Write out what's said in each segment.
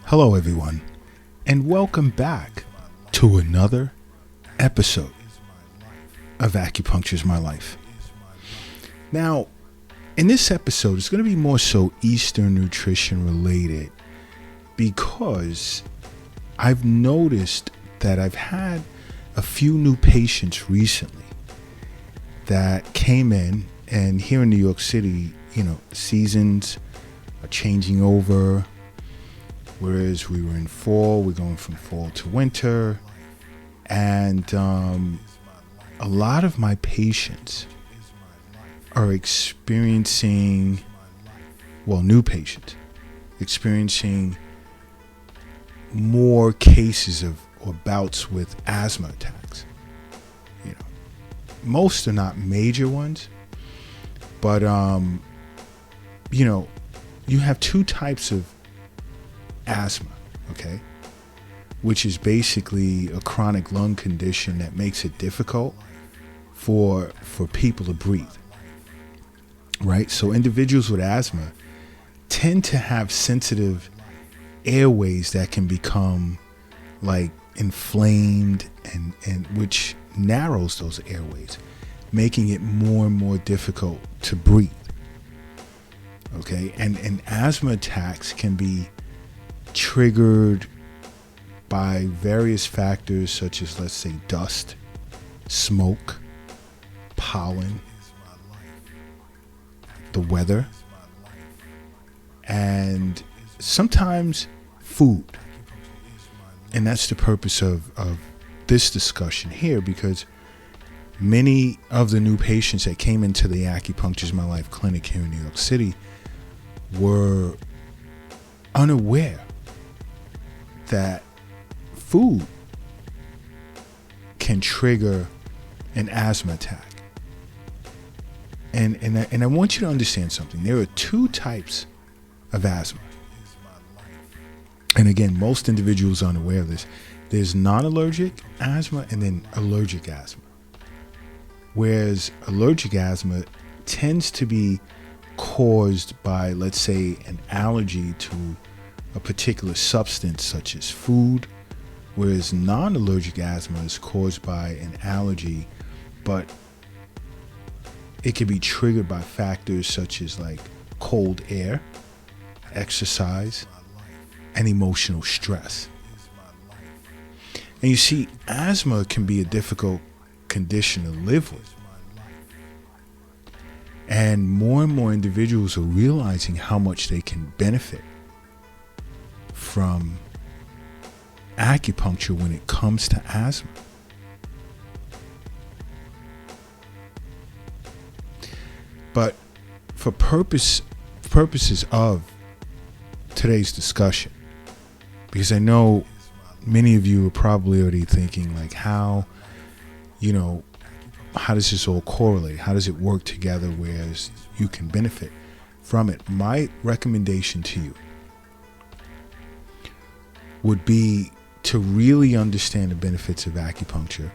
Hello, everyone, and welcome back to another episode of Acupuncture is My Life. Now, in this episode, it's going to be more so Eastern nutrition related because I've noticed that I've had a few new patients recently that came in, and here in New York City, seasons are changing over. Whereas we were in fall, we're going from fall to winter. And a lot of my patients are experiencing, new patients, experiencing more cases or bouts with asthma attacks. Most are not major ones, but, you have two types of asthma, okay, which is basically a chronic lung condition that makes it difficult for people to breathe, right? So individuals with asthma tend to have sensitive airways that can become like inflamed and which narrows those airways, making it more and more difficult to breathe, okay? And asthma attacks can be triggered by various factors such as, let's say, dust, smoke, pollen, the weather, and sometimes food. And that's the purpose of this discussion here, because many of the new patients that came into the Acupuncture is My Life clinic here in New York City were unaware that food can trigger an asthma attack. And I want you to understand something. There are two types of asthma. And again, most individuals are unaware of this. There's non-allergic asthma and then allergic asthma. Whereas allergic asthma tends to be caused by, let's say, an allergy to a particular substance such as food, whereas non-allergic asthma is caused by an allergy, but it can be triggered by factors such as like cold air, exercise, and emotional stress. And you see, asthma can be a difficult condition to live with. And more individuals are realizing how much they can benefit from acupuncture when it comes to asthma. But for purposes of today's discussion, because I know many of you are probably already thinking like, how does this all correlate? How does it work together whereas you can benefit from it? My recommendation to you would be to really understand the benefits of acupuncture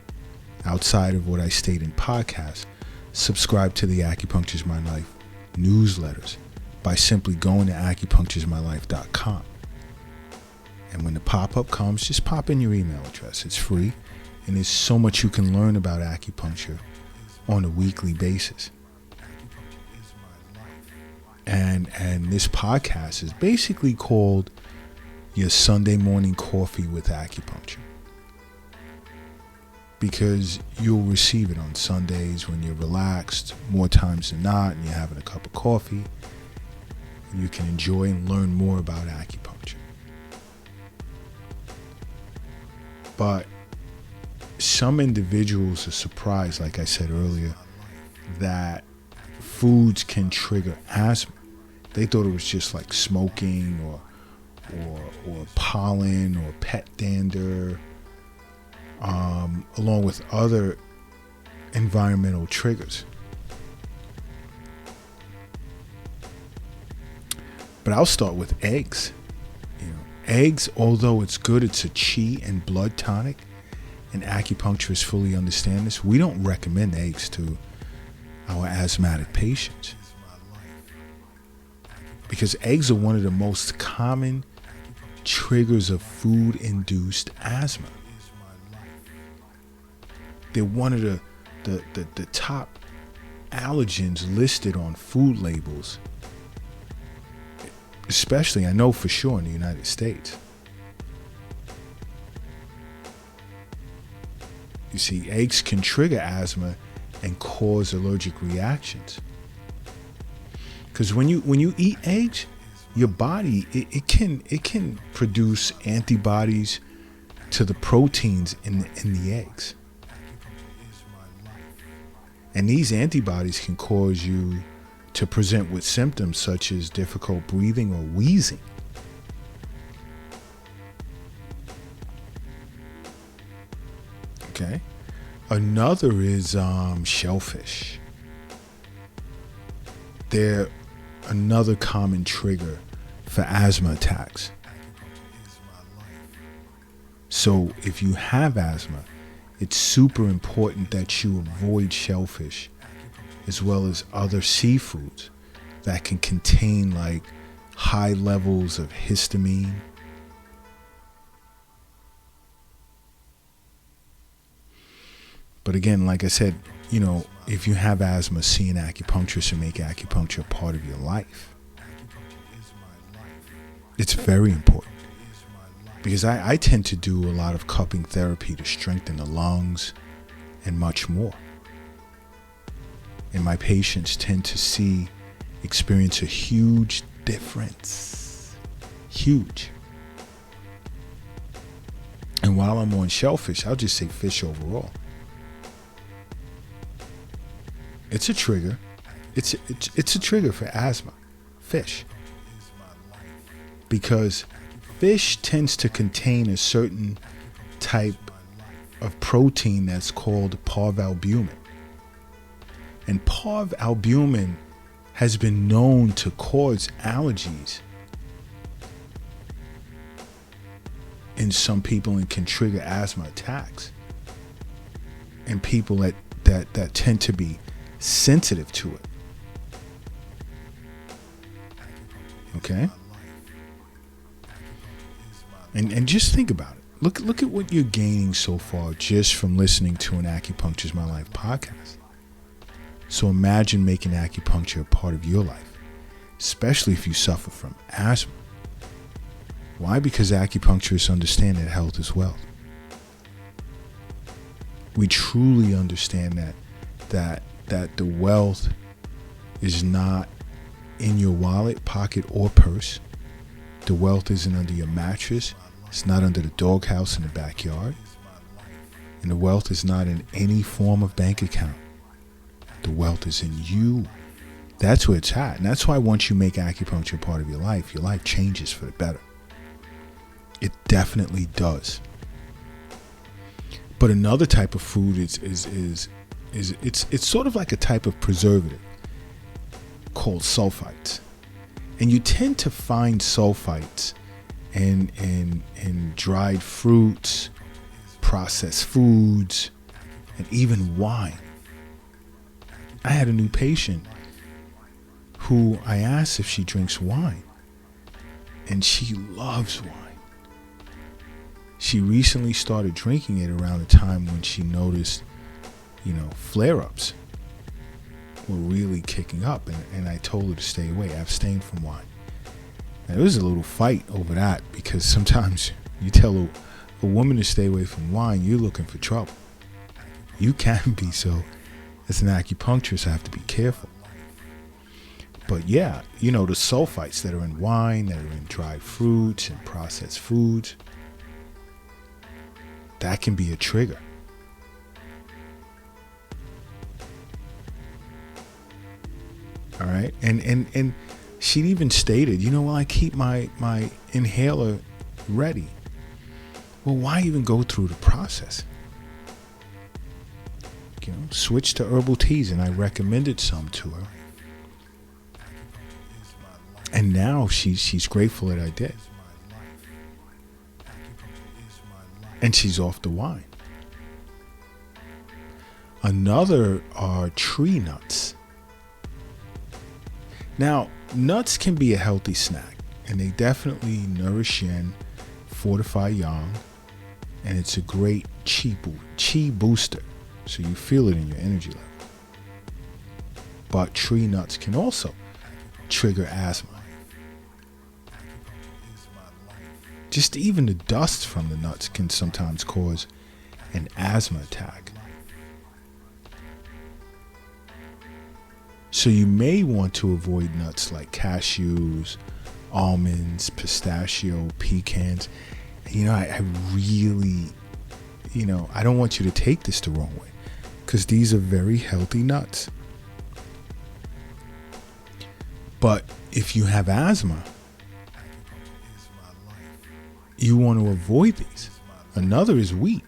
outside of what I state in podcasts. Subscribe to the Acupuncture is My Life newsletters by simply going to acupunctureismylife.com. And when the pop-up comes, just pop in your email address. It's free, and there's so much you can learn about acupuncture on a weekly basis. And this podcast is basically called your Sunday morning coffee with acupuncture, because you'll receive it on Sundays when you're relaxed more times than not and you're having a cup of coffee, and you can enjoy and learn more about acupuncture. But some individuals are surprised, like I said earlier, that foods can trigger asthma. They thought it was just like smoking or pollen or pet dander, along with other environmental triggers. But I'll start with eggs. Eggs, although it's good, it's a qi and blood tonic, and acupuncturists fully understand this. We don't recommend eggs to our asthmatic patients because eggs are one of the most common triggers of food-induced asthma. They're one of the top allergens listed on food labels, especially, I know for sure, in the United States. You see, eggs can trigger asthma and cause allergic reactions. Because when you eat eggs, your body it can produce antibodies to the proteins in the eggs. And these antibodies can cause you to present with symptoms such as difficult breathing or wheezing. Okay. Another is shellfish. They're another common trigger for asthma attacks. So if you have asthma, it's super important that you avoid shellfish as well as other seafoods that can contain like high levels of histamine. But again, like I said, you know, if you have asthma, see an acupuncturist and make acupuncture a part of your life. It's very important. Because I tend to do a lot of cupping therapy to strengthen the lungs and much more. And my patients tend to experience a huge difference. Huge. And while I'm on shellfish, I'll just say fish overall. It's a trigger. It's a trigger for asthma. Fish. Because fish tends to contain a certain type of protein that's called parvalbumin. And parvalbumin has been known to cause allergies in some people and can trigger asthma attacks. And people that tend to be sensitive to it. Okay? And just think about it. Look at what you're gaining so far just from listening to an Acupuncture's My Life podcast. So imagine making acupuncture a part of your life, especially if you suffer from asthma. Why? Because acupuncturists understand that health is wealth. We truly understand that the wealth is not in your wallet, pocket, or purse. The wealth isn't under your mattress. It's not under the doghouse in the backyard. And the wealth is not in any form of bank account. The wealth is in you. That's where it's at. And that's why once you make acupuncture a part of your life changes for the better. It definitely does. But another type of food is it's sort of like a type of preservative called sulfites. And you tend to find sulfites in dried fruits, processed foods, and even wine. I had a new patient who I asked if she drinks wine, and she loves wine. She recently started drinking it around the time when she noticed, flare-ups were really kicking up, and I told her to stay away, abstain from wine. Now, there was a little fight over that, because sometimes you tell a woman to stay away from wine, you're looking for trouble. You can be, so as an acupuncturist, I have to be careful. But yeah, the sulfites that are in wine, that are in dried fruits and processed foods, that can be a trigger. All right. And she'd even stated, I keep my inhaler ready. Well, why even go through the process? Switch to herbal teas, and I recommended some to her. And now she's grateful that I did. And she's off the wine. Another are tree nuts. Now, nuts can be a healthy snack, and they definitely nourish you and fortify yang, and it's a great chi booster, so you feel it in your energy level. But tree nuts can also trigger asthma. Just even the dust from the nuts can sometimes cause an asthma attack. So you may want to avoid nuts like cashews, almonds, pistachio, pecans. And, I really, I don't want you to take this the wrong way, because these are very healthy nuts. But if you have asthma, you want to avoid these. Another is wheat.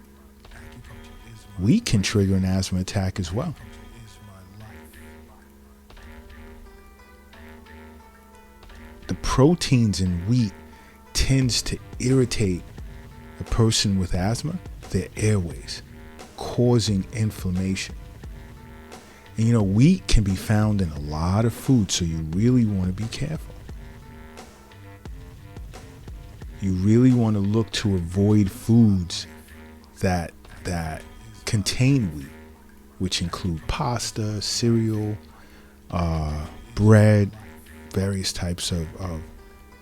Wheat can trigger an asthma attack as well. The proteins in wheat tends to irritate a person with asthma, their airways, causing inflammation. And wheat can be found in a lot of food, so you really want to be careful. You really want to look to avoid foods that contain wheat, which include pasta, cereal, bread, various types of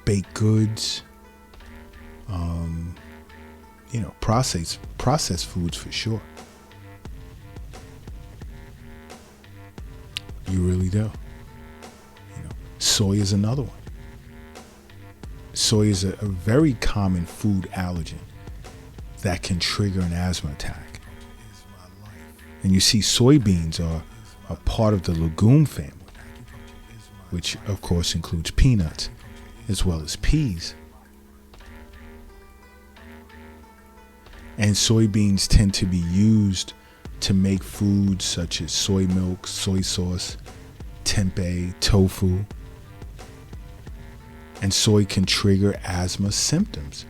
baked goods, processed foods for sure. You really do. Soy is another one. Soy is a very common food allergen that can trigger an asthma attack. And you see, soybeans are a part of the legume family, which of course includes peanuts as well as peas. And soybeans tend to be used to make foods such as soy milk, soy sauce, tempeh, tofu. And soy can trigger asthma symptoms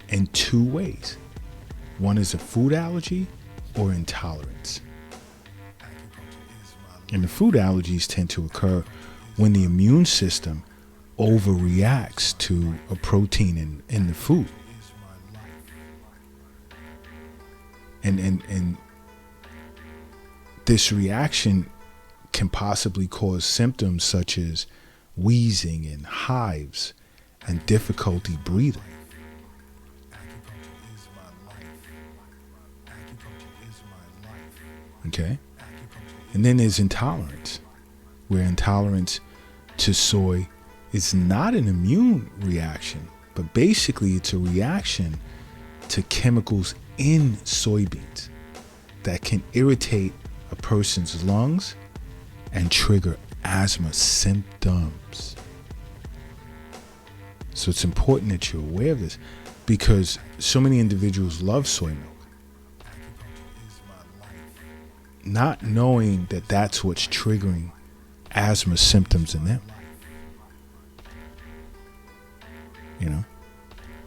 in two ways. One is a food allergy or intolerance. And the food allergies tend to occur when the immune system overreacts to a protein in the food. And this reaction can possibly cause symptoms such as wheezing and hives and difficulty breathing. Okay? And then there's intolerance, where intolerance to soy is not an immune reaction, but basically it's a reaction to chemicals in soybeans that can irritate a person's lungs and trigger asthma symptoms. So it's important that you're aware of this, because so many individuals love soy milk, not knowing that that's what's triggering asthma symptoms in them.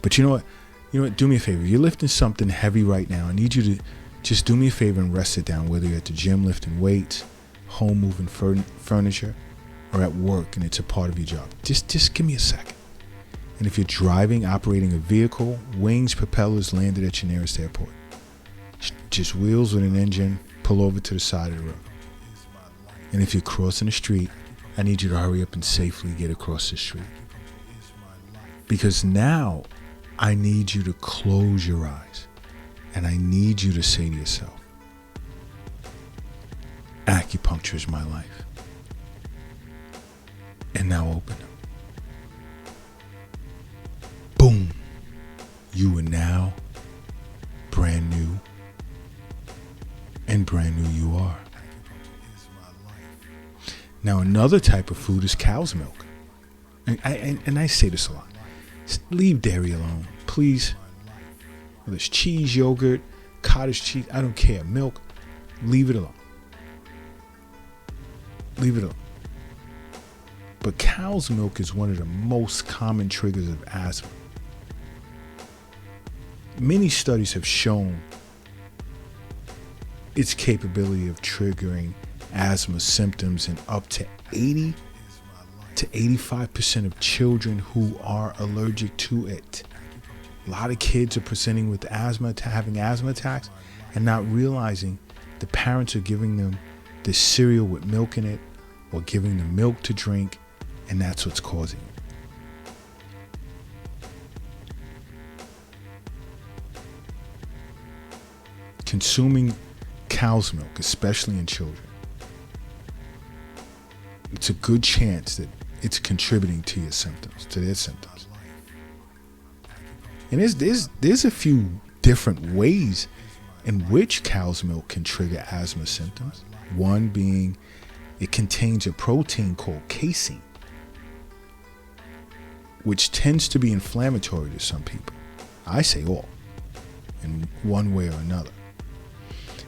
But you know what, do me a favor. You're lifting something heavy right now. I need you to just do me a favor and rest it down, whether you're at the gym lifting weights, home moving furniture, or at work and it's a part of your job. Just give me a second. And if you're driving, operating a vehicle, wings, propellers landed at your nearest airport. Just wheels with an engine, pull over to the side of the road. And if you're crossing the street, I need you to hurry up and safely get across the street. Because now I need you to close your eyes and I need you to say to yourself, acupuncture is my life. And now open them. Boom. You are now brand new, and brand new you are. Now another type of food is cow's milk. And I say this a lot. Leave dairy alone, please. Whether it's cheese, yogurt, cottage cheese, I don't care. Milk, leave it alone. Leave it alone. But cow's milk is one of the most common triggers of asthma. Many studies have shown its capability of triggering asthma symptoms in up to 80 to 85% of children who are allergic to it. A lot of kids are presenting with asthma, having asthma attacks, and not realizing the parents are giving them this cereal with milk in it, or giving them milk to drink, and that's what's causing it. Consuming cow's milk, especially in children, it's a good chance that it's contributing to their symptoms. And there's a few different ways in which cow's milk can trigger asthma symptoms. One being it contains a protein called casein, which tends to be inflammatory to some people. I say all, in one way or another.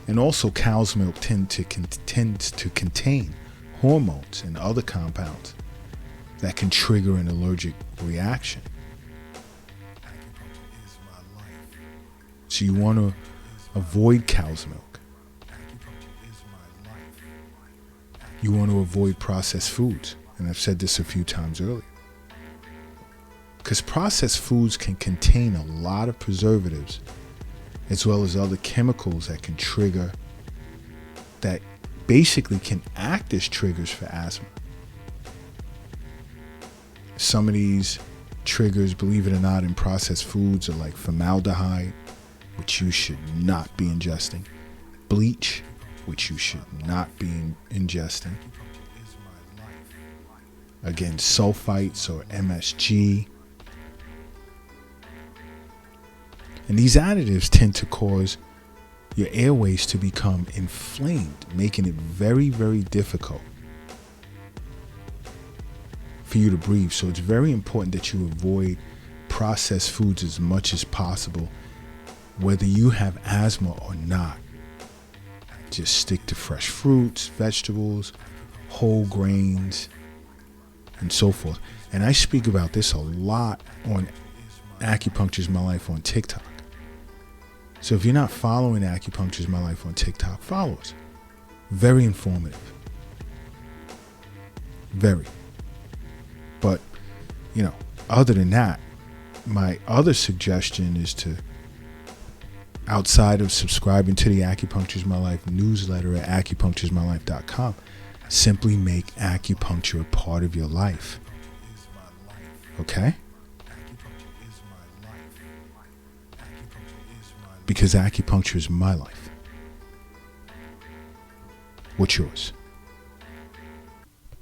And also cow's milk tends to contain hormones and other compounds that can trigger an allergic reaction. So you want to avoid cow's milk. You want to avoid processed foods. And I've said this a few times earlier. Because processed foods can contain a lot of preservatives, as well as other chemicals that can trigger, that basically can act as triggers for asthma. Some of these triggers, believe it or not, in processed foods are like formaldehyde, which you should not be ingesting, bleach, which you should not be ingesting, again, sulfites or MSG. And these additives tend to cause your airways to become inflamed, making it very, very difficult for you to breathe. So it's very important that you avoid processed foods as much as possible, whether you have asthma or not. Just stick to fresh fruits, vegetables, whole grains, and so forth. And I speak about this a lot on Acupuncture's My Life on TikTok. So if you're not following Acupuncture's My Life on TikTok, follow us. Very informative. Very. But, other than that, my other suggestion is to, outside of subscribing to the Acupuncture's My Life newsletter at acupuncturesmylife.com, simply make acupuncture a part of your life. Okay? Because acupuncture is my life. What's yours?